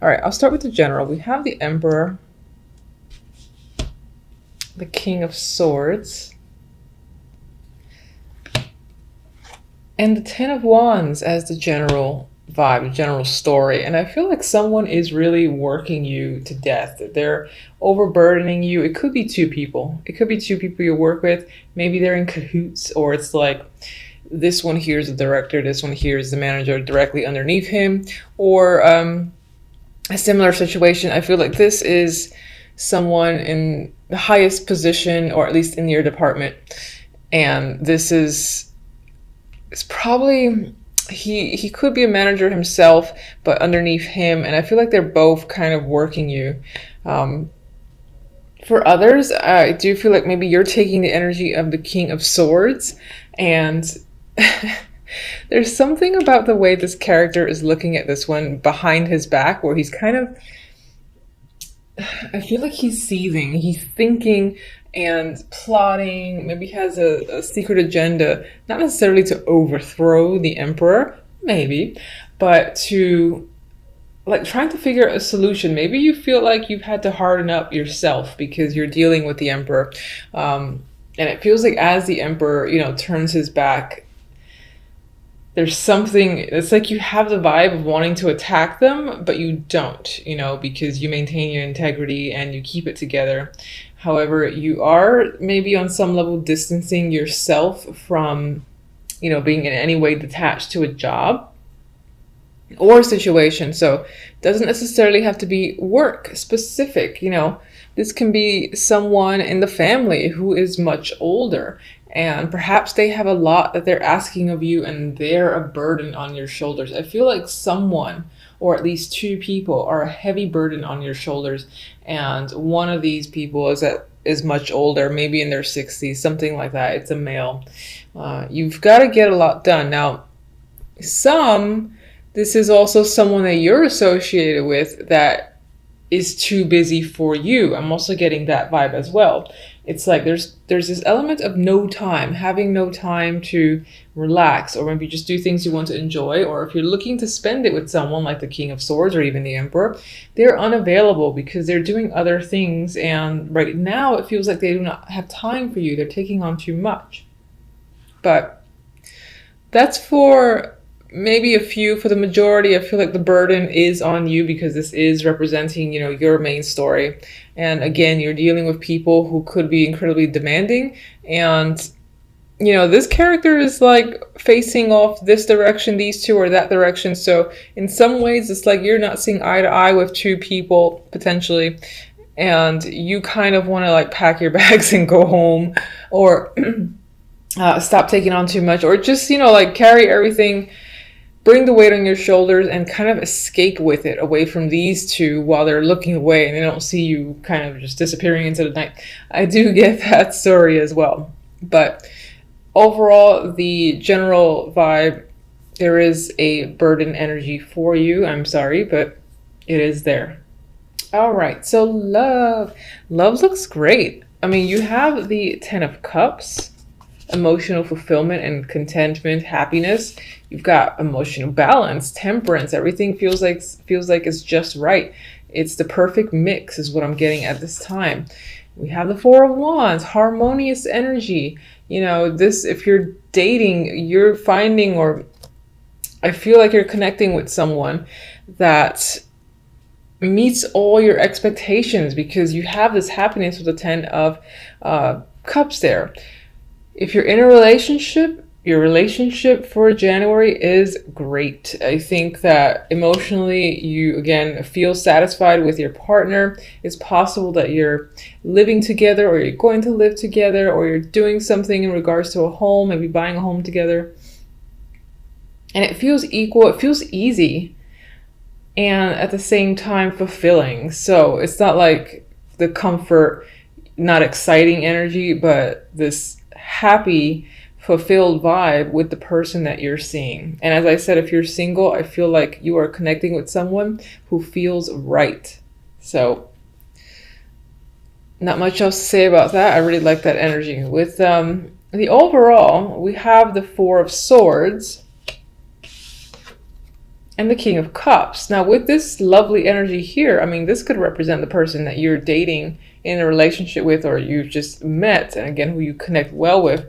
All right, I'll start with the general. We have the Emperor, the King of Swords, and the Ten of Wands as the general vibe, general story. And I feel like someone is really working you to death. They're overburdening you. It could be two people. It could be two people you work with. Maybe they're in cahoots, or it's like this one here is the director, this one here is the manager directly underneath him, or a similar situation. I feel like this is someone in the highest position, or at least in your department, and this is, it's probably, he could be a manager himself, but underneath him, and I feel like they're both kind of working you. For others, I do feel like maybe you're taking the energy of the King of Swords, and there's something about the way this character is looking at this one behind his back, where he's kind of, I feel like he's seething, he's thinking and plotting, maybe has a secret agenda, not necessarily to overthrow the Emperor, maybe, but to like trying to figure out a solution. Maybe you feel like you've had to harden up yourself because you're dealing with the Emperor. And it feels like as the Emperor, you know, turns his back, there's something, it's like you have the vibe of wanting to attack them, but you don't, you know, because you maintain your integrity and you keep it together. However, you are maybe on some level distancing yourself from, you know, being in any way detached to a job or a situation. So it doesn't necessarily have to be work specific, you know. This can be someone in the family who is much older, and perhaps they have a lot that they're asking of you and they're a burden on your shoulders. I feel like someone, or at least two people, are a heavy burden on your shoulders, and one of these people is much older, maybe in their 60s, something like that. It's a male. You've got to get a lot done. Now, this is also someone that you're associated with that is too busy for you. I'm also getting that vibe as well. It's like there's this element of no time, having no time to relax, or maybe just do things you want to enjoy. Or if you're looking to spend it with someone like the King of Swords or even the Emperor, they're unavailable because they're doing other things. And right now it feels like they do not have time for you. They're taking on too much. But that's for maybe a few. For the majority, I feel like the burden is on you because this is representing, you know, your main story. And again, you're dealing with people who could be incredibly demanding. And, you know, this character is like facing off this direction, these two, or that direction. So in some ways, it's like you're not seeing eye to eye with two people potentially. And you kind of want to like pack your bags and go home, or stop taking on too much, or just, you know, like carry everything, bring the weight on your shoulders and kind of escape with it away from these two while they're looking away and they don't see you kind of just disappearing into the night. I do get that story as well. But overall, the general vibe, there is a burden energy for you. I'm sorry, but it is there. All right, so love. Love looks great. I mean, you have the Ten of Cups, emotional fulfillment and contentment, happiness. You've got emotional balance, temperance. Everything feels like it's just right. It's the perfect mix is what I'm getting at this time. We have the Four of Wands, harmonious energy. You know, this, if you're dating, you're finding, or I feel like you're connecting with someone that meets all your expectations because you have this happiness with the Ten of Cups there. If you're in a relationship, your relationship for January is great. I think that emotionally you, again, feel satisfied with your partner. It's possible that you're living together, or you're going to live together, or you're doing something in regards to a home, maybe buying a home together. And it feels equal, it feels easy, and at the same time fulfilling. So it's not like the comfort, not exciting energy, but this happy, fulfilled vibe with the person that you're seeing. And as I said, if you're single, I feel like you are connecting with someone who feels right. So not much else to say about that. I really like that energy. With the overall, we have the Four of Swords and the King of Cups. Now, with this lovely energy here, I mean, this could represent the person that you're dating, in a relationship with, or you've just met, and again, who you connect well with.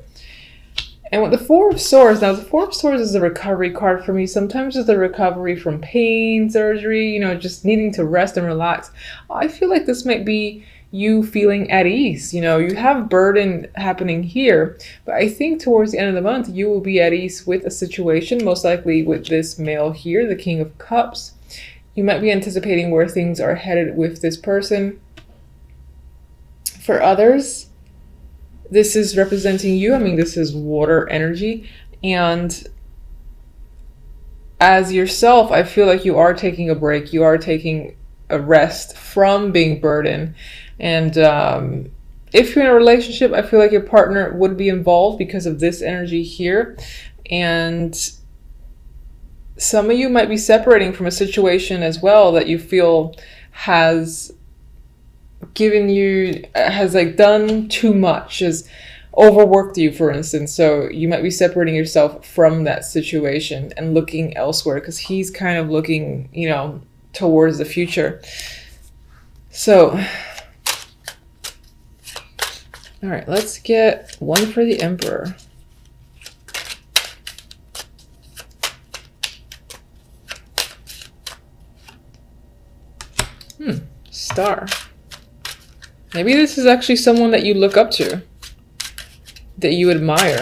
And with the Four of Swords, now the Four of Swords is a recovery card for me. Sometimes it's a recovery from pain, surgery, you know, just needing to rest and relax. I feel like this might be you feeling at ease. You know, you have burden happening here, but I think towards the end of the month, you will be at ease with a situation, most likely with this male here, the King of Cups. You might be anticipating where things are headed with this person. For others, this is representing you. I mean, this is water energy. And as yourself, I feel like you are taking a break. You are taking a rest from being burdened. And if you're in a relationship, I feel like your partner would be involved because of this energy here. And some of you might be separating from a situation as well that you feel has given you, has like done too much, has overworked you, for instance. So you might be separating yourself from that situation and looking elsewhere, because he's kind of looking, you know, towards the future. So, all right, let's get one for the Emperor. Star. Maybe this is actually someone that you look up to, that you admire,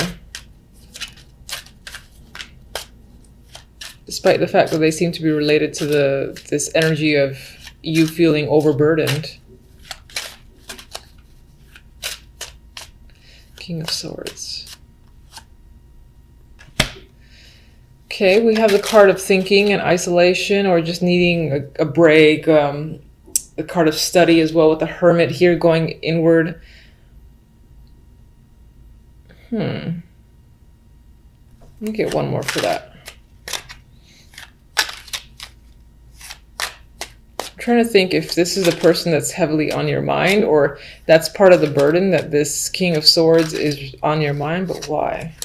despite the fact that they seem to be related to this energy of you feeling overburdened. King of Swords. Okay, we have the card of thinking and isolation, or just needing a break. The card of study as well, with the Hermit here going inward. Let me get one more for that. I'm trying to think if this is a person that's heavily on your mind, or that's part of the burden, that this King of Swords is on your mind, but why?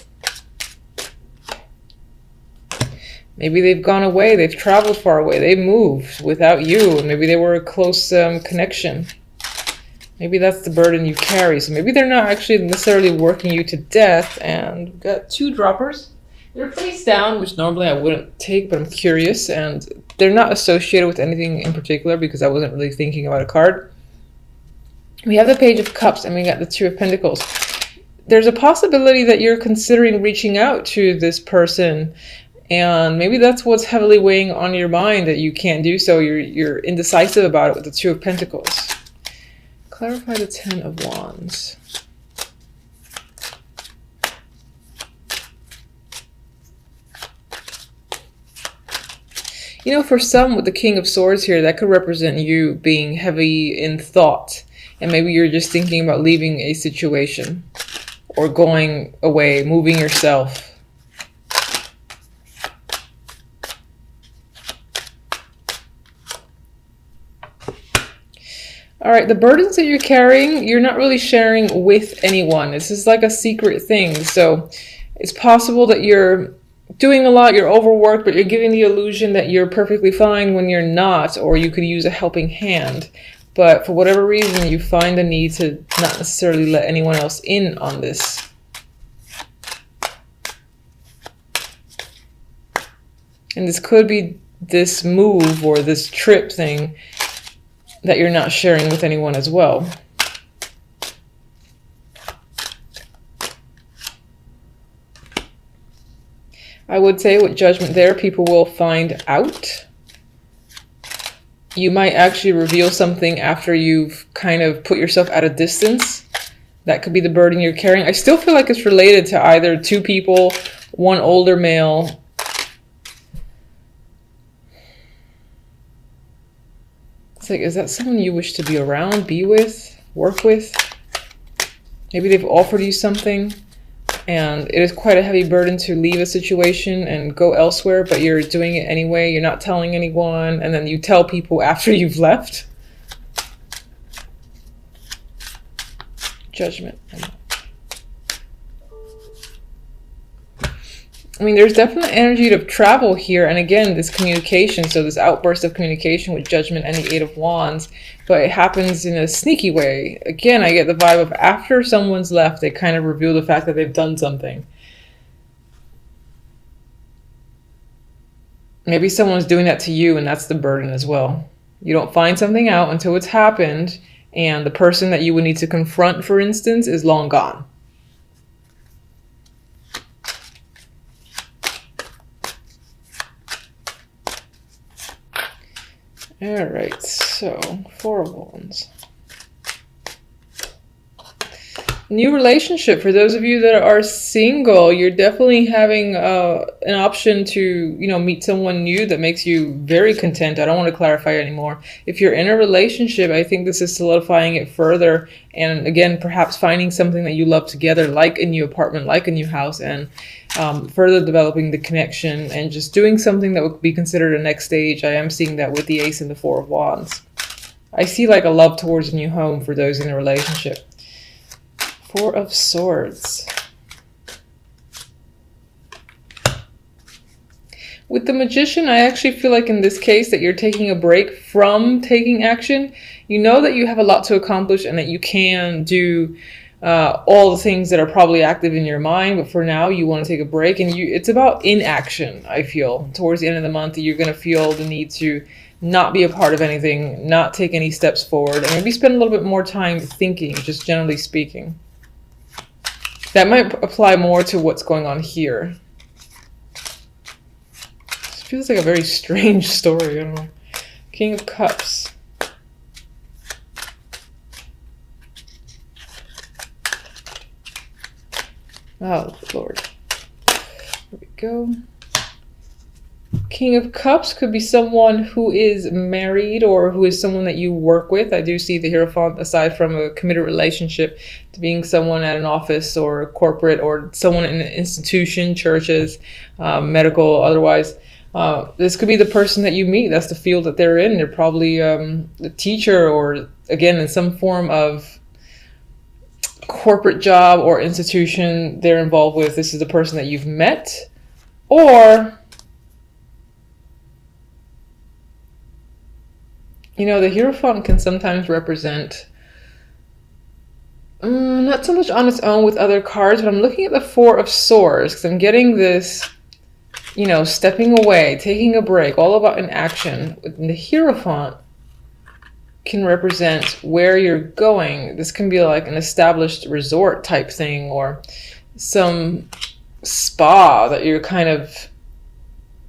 Maybe they've gone away, they've traveled far away, they moved without you, and maybe they were a close connection. Maybe that's the burden you carry. So maybe they're not actually necessarily working you to death. And we've got two droppers. They're face down, which normally I wouldn't take, but I'm curious. And they're not associated with anything in particular because I wasn't really thinking about a card. We have the Page of Cups and we got the Two of Pentacles. There's a possibility that you're considering reaching out to this person, and maybe that's what's heavily weighing on your mind, that you can't do so. You're indecisive about it with the Two of Pentacles. Clarify the Ten of Wands. You know, for some with the King of Swords here, that could represent you being heavy in thought. And maybe you're just thinking about leaving a situation or going away, moving yourself. All right, the burdens that you're carrying, you're not really sharing with anyone. This is like a secret thing. So it's possible that you're doing a lot, you're overworked, but you're giving the illusion that you're perfectly fine when you're not, or you could use a helping hand. But for whatever reason, you find the need to not necessarily let anyone else in on this. And this could be this move or this trip thing that you're not sharing with anyone as well. I would say with Judgment there, people will find out. You might actually reveal something after you've kind of put yourself at a distance. That could be the burden you're carrying. I still feel like it's related to either two people, one older male. It's like, is that someone you wish to be around, be with, work with? Maybe they've offered you something, and it is quite a heavy burden to leave a situation and go elsewhere, but you're doing it anyway. You're not telling anyone, and then you tell people after you've left. Judgment. I mean, there's definitely energy to travel here. And again, this communication, so this outburst of communication with Judgment and the Eight of Wands, but it happens in a sneaky way. Again, I get the vibe of after someone's left, they kind of reveal the fact that they've done something. Maybe someone's doing that to you, and that's the burden as well. You don't find something out until it's happened, and the person that you would need to confront, for instance, is long gone. All right, so Four of Wands. New relationship. For those of you that are single, you're definitely having an option to, you know, meet someone new that makes you very content. I don't want to clarify anymore. If you're in a relationship, I think this is solidifying it further. And again, perhaps finding something that you love together, like a new apartment, like a new house, and further developing the connection and just doing something that would be considered a next stage. I am seeing that with the Ace and the Four of Wands. I see like a love towards a new home for those in a relationship. Four of Swords. With the Magician, I actually feel like in this case that you're taking a break from taking action. You know that you have a lot to accomplish and that you can do all the things that are probably active in your mind, but for now you want to take a break, and it's about inaction. I feel towards the end of the month you're going to feel the need to not be a part of anything, not take any steps forward, and maybe spend a little bit more time thinking, just generally speaking. That might apply more to what's going on here. This feels like a very strange story. I don't know. King of Cups. Oh, Lord. There we go. King of Cups could be someone who is married or who is someone that you work with. I do see the Hierophant, aside from a committed relationship, to being someone at an office or corporate or someone in an institution, churches, medical, otherwise. This could be the person that you meet. That's the field that they're in. They're probably a teacher or, again, in some form of corporate job or institution they're involved with. This is the person that you've met. Or, you know, the Hierophant can sometimes represent, not so much on its own with other cards, but I'm looking at the Four of Swords because I'm getting this, you know, stepping away, taking a break, all about inaction. The Hierophant can represent where you're going. This can be like an established resort type thing or some spa that you're kind of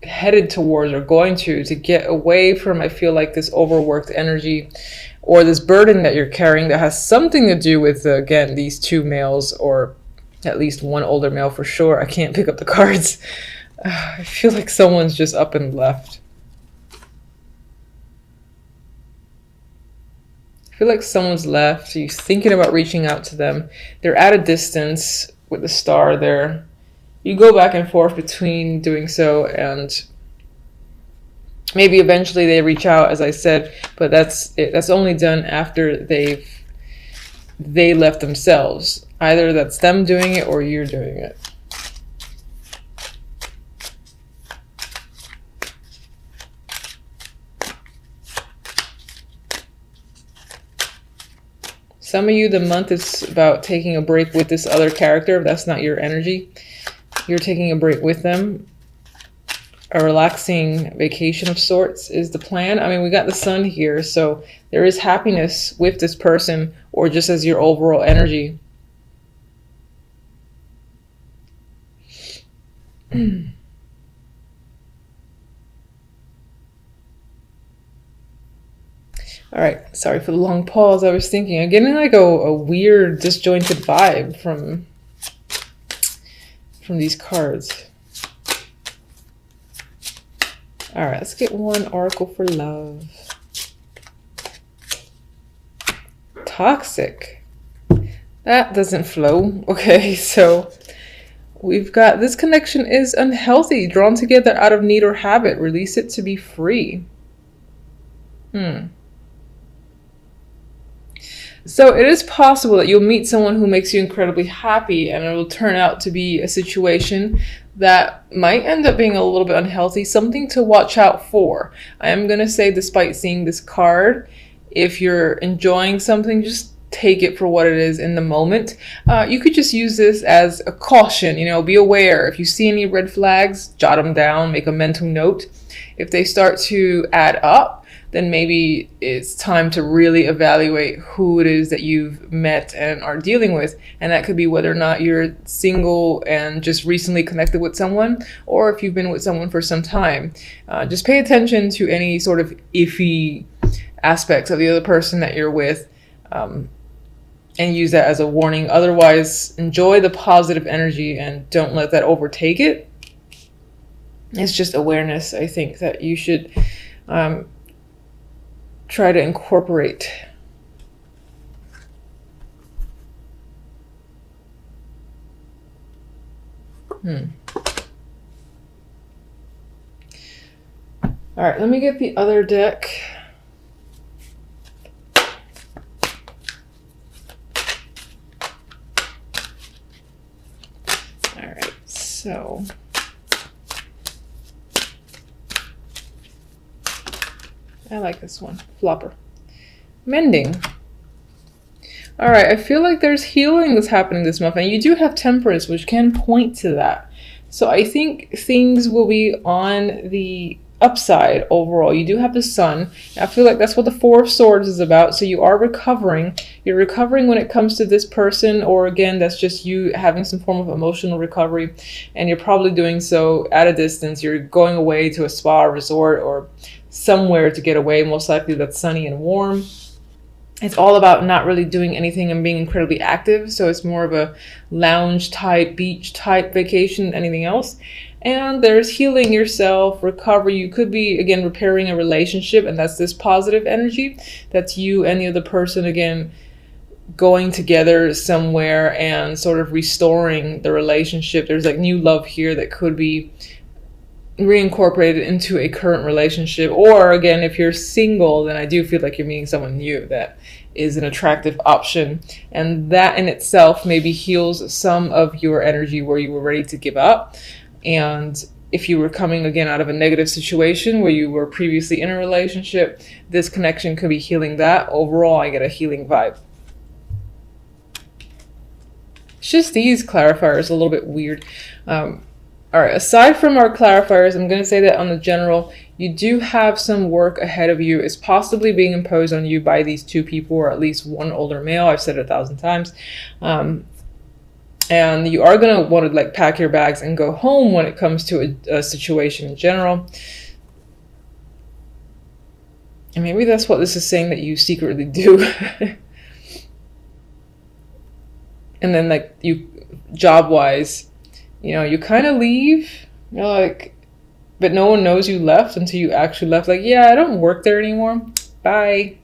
headed towards or going to get away from, I feel like, this overworked energy or this burden that you're carrying that has something to do with, again, these two males or at least one older male for sure. I can't pick up the cards. I feel like someone's just up and left. I feel like someone's left. You're thinking about reaching out to them. They're at a distance with the star there. You go back and forth between doing so, and maybe eventually they reach out, as I said, but that's only done after they left themselves. Either that's them doing it or you're doing it. Some of you, the month is about taking a break with this other character. If that's not your energy, you're taking a break with them. A relaxing vacation of sorts is the plan. I mean, we got the Sun here, so there is happiness with this person or just as your overall energy. All right, sorry for the long pause. I was thinking, I'm getting like a weird disjointed vibe from these cards. All right, let's get one oracle for love. Toxic. That doesn't flow. Okay, so we've got this connection is unhealthy, drawn together out of need or habit. Release it to be free. So it is possible that you'll meet someone who makes you incredibly happy and it will turn out to be a situation that might end up being a little bit unhealthy, something to watch out for. I am going to say, despite seeing this card, if you're enjoying something, just take it for what it is in the moment. You could just use this as a caution, be aware. If you see any red flags, jot them down, make a mental note. If they start to add up, then maybe it's time to really evaluate who it is that you've met and are dealing with. And that could be whether or not you're single and just recently connected with someone, or if you've been with someone for some time. Just pay attention to any sort of iffy aspects of the other person that you're with, and use that as a warning. Otherwise, enjoy the positive energy and don't let that overtake it. It's just awareness, I think, that you should try to incorporate. All right, let me get the other deck. All right, so I like this one, Flopper. Mending. All right, I feel like there's healing that's happening this month, and you do have Temperance, which can point to that. So I think things will be on the upside overall. You do have the Sun. I feel like that's what the Four of Swords is about. So you are recovering. You're recovering when it comes to this person, or again, that's just you having some form of emotional recovery, and you're probably doing so at a distance. You're going away to a spa, resort, or somewhere to get away. Most likely that's sunny and warm. It's all about not really doing anything and being incredibly active. So it's more of a lounge type, beach type vacation than anything else. And there's healing yourself, recovery. You could be, again, repairing a relationship, and that's this positive energy. That's you and the other person, again, going together somewhere and sort of restoring the relationship. There's like new love here that could be reincorporated into a current relationship. Or again, if you're single, then I do feel like you're meeting someone new that is an attractive option, and that in itself maybe heals some of your energy where you were ready to give up. And if you were coming again out of a negative situation where you were previously in a relationship, this connection could be healing that. Overall, I get a healing vibe. It's just these clarifiers a little bit weird. All right, aside from our clarifiers, I'm going to say that on the general, you do have some work ahead of you. It's possibly being imposed on you by these two people, or at least one older male. I've said it 1,000 times. And you are going to want to like pack your bags and go home when it comes to a situation in general. And maybe that's what this is saying that you secretly do. And then like you, job-wise, you kind of leave, you're like, but no one knows you left until you actually left. Like, yeah, I don't work there anymore. Bye.